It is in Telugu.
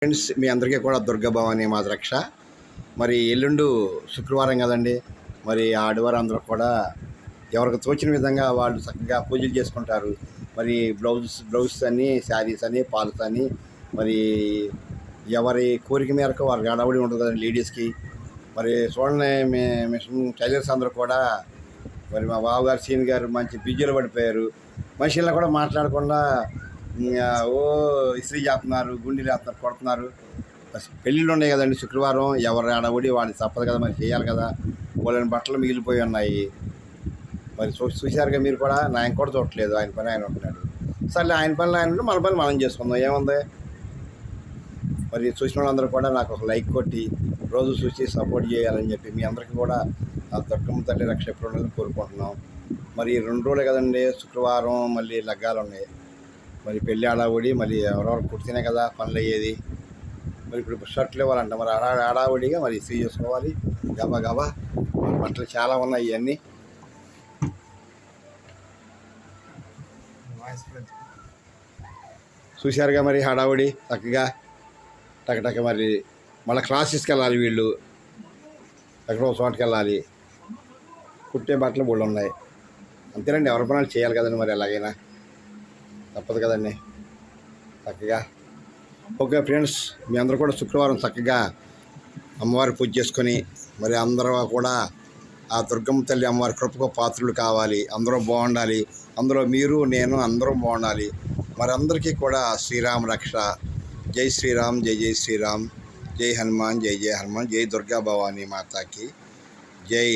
ఫ్రెండ్స్, మీ అందరికీ కూడా దుర్గా భవాని మాత రక్ష. మరి ఎల్లుండు శుక్రవారం కదండి. మరి ఆడవారు అందరూ కూడా ఎవరికి తోచిన విధంగా వాళ్ళు చక్కగా పూజలు చేసుకుంటారు. మరి బ్లౌజ్ అని, శారీస్ అని, పాల్స్ అని, మరి ఎవరి కోరిక మేరకు వారికి హడావుడి ఉంటుంది కదండి లేడీస్కి. మరి చూడండి, మిషన్ టైలర్స్ అందరూ కూడా మరి మా బావగారు సీన్ గారు మంచి బిజీలో పడిపోయారు. మనుషుల్లో కూడా మాట్లాడకుండా ఓ ఇస్త్రీ చేస్తున్నారు, గుండెలు వేస్తున్నారు, కొడుతున్నారు. పెళ్ళిళ్ళు ఉన్నాయి కదండి శుక్రవారం. ఎవరు ఆడబడి వాడికి తప్పదు కదా, మరి చేయాలి కదా. వాళ్ళని బట్టలు మిగిలిపోయి ఉన్నాయి. మరి చూశారుగా మీరు కూడా. ఆయన కూడా చూడట్లేదు, ఆయన పని ఆయన ఉంటున్నాడు. సరే, ఆయన పనులు ఆయన ఉంటే మన పని మనం చేసుకుందాం, ఏముంది. మరి చూసిన వాళ్ళందరూ కూడా నాకు ఒక లైక్ కొట్టి రోజు చూసి సపోర్ట్ చేయాలని చెప్పి మీ అందరికీ కూడా ఆ దుర్గమ్మ తల్లి రక్ష ఎప్పుడు ఉండాలని కోరుకుంటున్నాం. మరి 2 రోజులే కదండి, శుక్రవారం మళ్ళీ లగ్గాలు ఉన్నాయి. మరి పెళ్ళి ఆడావుడి మళ్ళీ ఎవరెవరు కుడితేనే కదా పనులు అయ్యేది. మరి ఇప్పుడు షర్ట్లు ఇవ్వాలంట. మరి ఆడావుడిగా మరి ఇస్త్రీ చేసుకోవాలి గబా గబా. బట్టలు చాలా ఉన్నాయి. ఇవన్నీ చూశారుగా. మరి హడావుడి చక్కగా టకటక. మరి మళ్ళీ క్లాసెస్కి వెళ్ళాలి వీళ్ళు, ఎక్కడో చోటుకి వెళ్ళాలి. కుట్టే బట్టలు బోళ్ళు ఉన్నాయి. అంతేనండి, ఎవరి పనులు చేయాలి కదండి. మరి ఎలాగైనా తప్పదు కదండి చక్కగా. ఓకే ఫ్రెండ్స్, మీ అందరూ కూడా శుక్రవారం చక్కగా అమ్మవారి పూజ చేసుకొని మరి అందరూ కూడా ఆ దుర్గమ్మ తల్లి అమ్మవారి కృపకు పాత్రలు కావాలి. అందరూ బాగుండాలి. అందులో మీరు నేను అందరూ బాగుండాలి. మరి అందరికీ కూడా శ్రీరామ రక్ష. జై శ్రీరామ్, జై జై శ్రీరామ్, జై హనుమాన్, జై జై హనుమాన్, జై దుర్గా భవానీ మాతాకి జై.